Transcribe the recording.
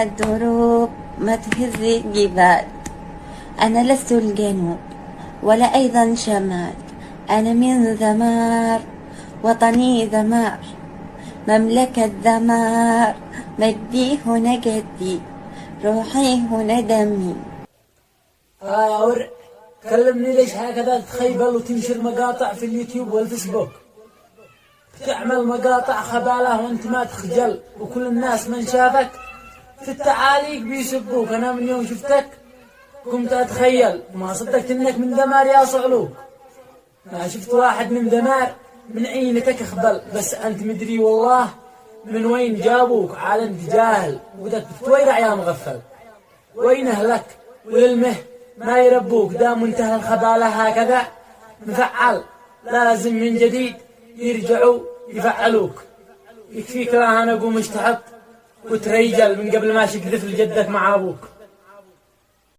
الدروب ما تهز الجبال. أنا لست الجنوب ولا أيضا شمال، أنا من ذمار، وطني ذمار، مملكة ذمار، مجدي هنا جدي، روحي هنا دمي. يا ورع، كلمني ليش هكذا تخيبل وتنشر مقاطع في اليوتيوب والفيسبوك؟ تعمل مقاطع خبالة وانت ما تخجل، وكل الناس من شافك في التعاليق بيسبوك. انا من يوم شفتك كنت اتخيل، ما صدقت انك من دمار يا صعلوك. ما شفت واحد من دمار من عينتك اخبل، بس انت مدري والله من وين جابوك. عالم جاهل ودك بتويرع يا مغفل. وين اهلك وللمه ما يربوك؟ دام انتهى الخبالة هكذا مفعل، لازم من جديد يرجعوا يفعلوك. يكفيك لا انا اقوم اشتحط وتريجل من قبل ما شقذف لجدك مع ابوك.